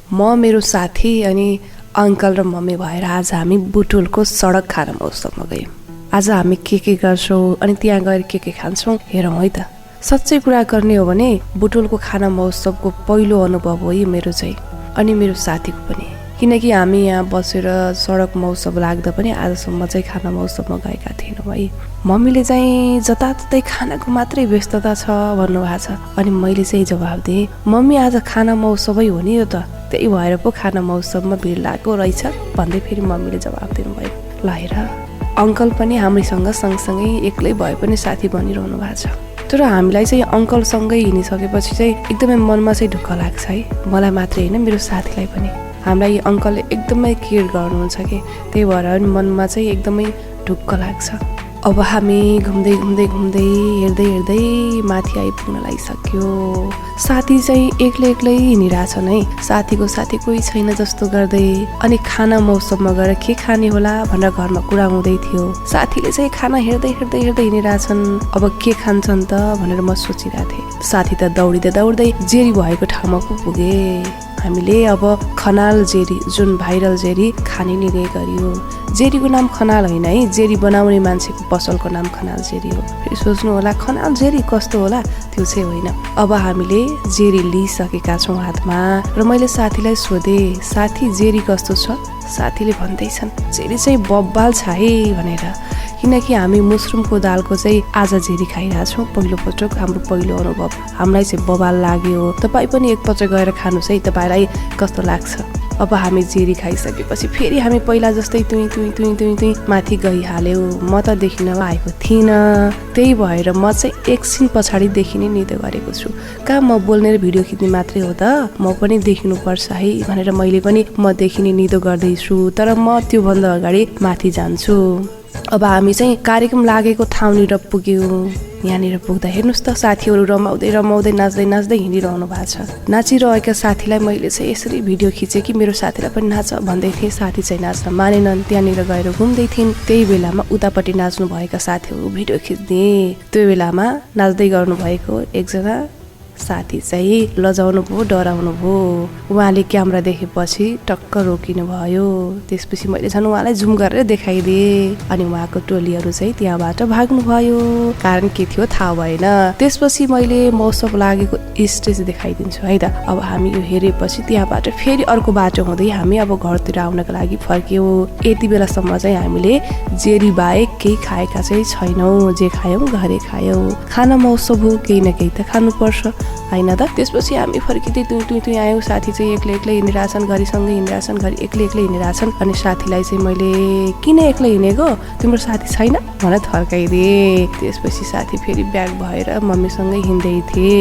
म मेरो साथी अनि अङ्कल र मम्मी भएर आज हामी बुटुलको सडक खाना महोत्सवमा गयौँ। आज हामी के गर्छौँ अनि त्यहाँ गएर के खान्छौँ हेरौँ है त। सच्चै कुरा गर्ने हो भने बुटुलको खाना महोत्सवको पहिलो अनुभव हो यो मेरो चाहिँ, अनि मेरो साथीको पनि। किनकि हामी यहाँ बसेर सडक महोत्सव लाग्दा पनि आजसम्म चाहिँ खाना महोत्सवमा गएका थिएनौँ है। मम्मीले चाहिँ जताततै खानाको मात्रै व्यस्तता छ भन्नुभएको छ, अनि मैले चाहिँ जवाब दिएँ, मम्मी आज खाना महोत्सवै हो नि यो त, त्यही भएर पो खाना महोत्सवमा भिड लागेको रहेछ भन्दै फेरि मम्मीले जवाब दिनुभयो। ल हेर, अङ्कल पनि हामीसँग सँगसँगै एक्लै भए पनि साथी बनिरहनु भएको छ। तर हामीलाई चाहिँ अङ्कलसँगै हिँडिसकेपछि चाहिँ एकदमै मनमा चाहिँ ढुक्क लाग्छ है, मलाई मात्रै होइन मेरो साथीलाई पनि। हामीलाई अङ्कलले एकदमै केयर गर्नुहुन्छ कि, त्यही भएर मनमा चाहिँ एकदमै ढुक्क लाग्छ। अब हामी घुम्दै हेर्दै माथि आइपुग्न लागिसक्यो। साथी चाहिँ एक्लै हिँडिरहेछन् है, साथीको साथी कोही छैन जस्तो गर्दै। अनि खाना महोत्सवमा गएर के खाने होला भनेर घरमा कुरा हुँदै थियो। साथीले चाहिँ खाना हेर्दै हिँडिरहेछन्, अब के खान्छन् त भनेर म सोचिरहेको थिएँ। साथी त दौड्दै जेरी भएको ठाउँमा पुगे। हामीले अब खनाल जेरी, जुन भाइरल जेरी खाने निर्णय गरियो। जेरीको नाम खनाल होइन है, जेरी बनाउने मान्छेको पसलको नाम खनाल जेरी हो। फेरि सोच्नु होला खनाल जेरी कस्तो होला, त्यो चाहिँ होइन। अब हामीले जेरी लिइसकेका छौँ हातमा, र मैले साथीलाई सोधेँ, साथी जेरी कस्तो छ? साथीले भन्दैछन् जेरी चाहिँ बब्बाल छ है भनेर। किनकि हामी मसरुमको दालको चाहिँ आज जेरी खाइरहेछौँ, पहिलो पटक हाम्रो पहिलो अनुभव। हामीलाई चाहिँ बबाल लाग्यो। तपाईँ पनि एकपटक गएर खानुहोस् है, तपाईँलाई कस्तो लाग्छ। अब हामी जेरी खाइसकेपछि फेरि हामी पहिला जस्तै तुई माथि गइहाल्यौँ। म त देखिन आएको थिइनँ, त्यही भएर म चाहिँ एकछिन पछाडिदेखि नै निदो गरेको छु। कहाँ म बोल्ने र भिडियो खिच्ने मात्रै हो त, म पनि देखिनुपर्छ है भनेर मैले पनि म देखिने निदो गर्दैछु। तर म त्योभन्दा अगाडि माथि जान्छु। अब हामी चाहिँ कार्यक्रम लागेको ठाउँनिर पुग्यौँ। यहाँनिर पुग्दा हेर्नुहोस् त, साथीहरू रमाउँदै नाच्दै हिँडिरहनु भएको छ। नाचिरहेका साथीलाई मैले चाहिँ यसरी भिडियो खिचेँ कि मेरो साथीलाई पनि नाच भन्दै थिएँ। साथी चाहिँ नाच्न मानेनन्, त्यहाँनिर गएर घुम्दै थिइन्। त्यही बेलामा उतापट्टि नाच्नु भएका साथीहरू भिडियो खिच्दिए। त्यो बेलामा नाच्दै गर्नुभएको एकजना साथी चाहिँ लजाउनु भयो, डराउनु भयो। उहाँले क्यामेरा देखेपछि टक्क रोकिनु भयो। त्यसपछि मैले झन् उहाँलाई जुम गरेर देखाइदिएँ, अनि उहाँको टोलीहरू चाहिँ त्यहाँबाट भाग्नु भयो। कारण के थियो थाहा भएन। त्यसपछि मैले महोत्सव लागेको स्टेज देखाइदिन्छु है त। अब हामी यो हेरेपछि त्यहाँबाट फेरि अर्को बाटो हुँदै हामी अब घरतिर आउनको लागि फर्क्यौँ। यति बेलासम्म चाहिँ हामीले जेरी बाहेक केही खाएका चाहिँ छैनौँ। जे खायौँ घरै खायौँ। खाना महोत्सव हो, केही न केही त खानुपर्छ होइन त। त्यसपछि हामी फर्किँदै तुई आयौँ। साथी चाहिँ एक्लै हिँडिरहेछन्, घरिसँगै हिँडिरहेछन्, घरि एक्लै हिँडिरहेछन्। अनि साथीलाई चाहिँ मैले किन एक्लै हिँडेको, तिम्रो साथी छैन भनेर थर्काइदिएँ। त्यसपछि साथी फेरि ब्याग भएर मम्मीसँगै हिँड्दै थिए।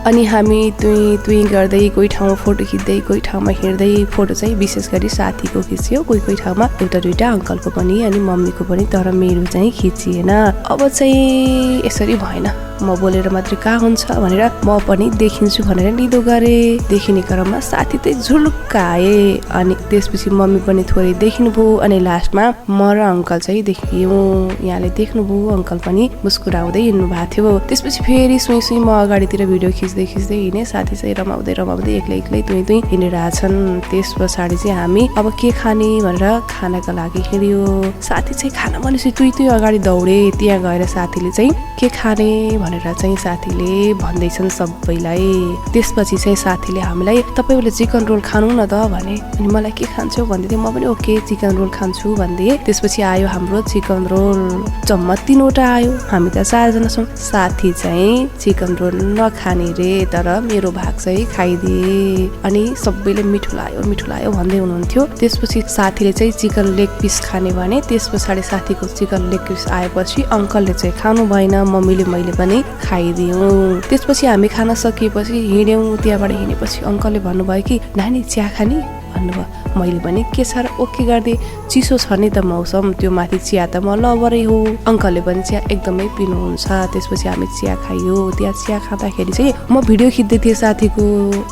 अनि हामी तुई गर्दै कोही ठाउँमा फोटो खिच्दै, कोही ठाउँमा हिँड्दै। फोटो चाहिँ विशेष गरी साथीको खिच्यो, कोही ठाउँमा एउटा दुईवटा अङ्कलको पनि अनि मम्मीको पनि, तर मेरो चाहिँ खिचिएन। अब चाहिँ यसरी भएन, म बोलेर मात्रै कहाँ हुन्छ भनेर म पनि देखिन्छु भनेर निदो गरेँ। देखिने क्रममा साथी चाहिँ झुलुक्क आए, अनि त्यसपछि मम्मी पनि थोरै देखिनुभयो। अनि लास्टमा म र अङ्कल चाहिँ देखियौँ। यहाँले देख्नुभयो, अङ्कल पनि मुस्कुराउँदै हिँड्नु भएको थियो। त्यसपछि फेरि सुई म अगाडितिर भिडियो खिच्दै हिँडेँ। साथी चाहिँ रमाउँदै एक्लै तुई हिँडिरहेछन्। त्यस पछाडि चाहिँ हामी अब के खाने भनेर खानाको लागि हिँड्यो। साथी चाहिँ खाना भनेपछि तुई अगाडि दौडे। त्यहाँ गएर साथीले चाहिँ के खाने भनेर चाहिँ साथीले भन्दैछन् सबैलाई। त्यसपछि चाहिँ साथीले हामीलाई तपाईँले चिकन रोल खानु न त भने। अनि मलाई के खान्छौ भन्दै थिएँ, म पनि ओके चिकन रोल खान्छु भन्दै। त्यसपछि आयो हाम्रो चिकन रोल, जम्मा 3वटा आयो। हामी त 4जना छौँ। साथी चाहिँ चिकन रोल नखाने रे, तर मेरो भाग चाहिँ खाइदिए। अनि सबैले मिठो लाग्यो भन्दै हुनुहुन्थ्यो। त्यसपछि साथीले चाहिँ चिकन लेग पिस खाने भने। त्यस पछाडि साथीको चिकन लेग पिस आएपछि अङ्कलले चाहिँ खानु भएन, मम्मीले मैले पनि खाइदियौँ। त्यसपछि हामी खाना सकिएपछि हिँड्यौँ। त्यहाँबाट हिँडेपछि अङ्कलले भन्नुभयो कि नानी चिया खाने भन्नुभयो। मैले भने के छ र ओके गरिदिएँ, चिसो छ नि त मौसम, त्यो माथि चिया त म लभरै हो। अङ्कलले पनि चिया एकदमै पिनुहुन्छ। त्यसपछि हामी चिया खायो। त्यहाँ चिया खाँदाखेरि चाहिँ म भिडियो खिच्दै थिएँ साथीको,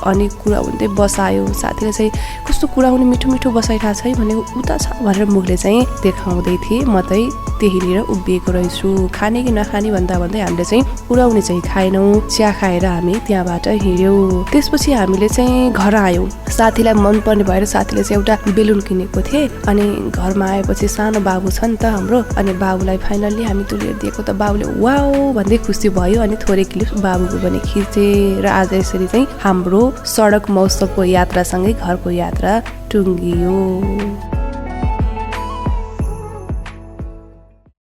अनि कुरा हुँदै बसायो। साथीले चाहिँ कस्तो कुरा हुने मिठो मिठो बसाइरहेको छ है भनेको, उता छ भनेर मुखले चाहिँ देखाउँदै थिएँ। म चाहिँ त्यहीँनिर उभिएको रहेछु। खाने कि नखाने भन्दा भन्दै हामीले चाहिँ पुऱ्याउने चाहिँ खाएनौँ। चिया खाएर हामी त्यहाँबाट हिँड्यौँ। त्यसपछि हामीले चाहिँ घर आयौँ। साथीलाई मनपर्ने भएर साथीले चाहिँ एउटा बेलुन किनेको थिए। अनि घरमा आएपछि सानो बाबु छ नि त हाम्रो, अनि बाबुलाई फाइनल्ली हामी तुलेर दिएको त बाबुले वाउ भन्दै खुसी भयो। अनि थोरै क्लिप बाबुको पनि खिचेँ। र आज यसरी चाहिँ हाम्रो सडक महोत्सवको यात्रासँगै घरको यात्रा टुङ्गियो।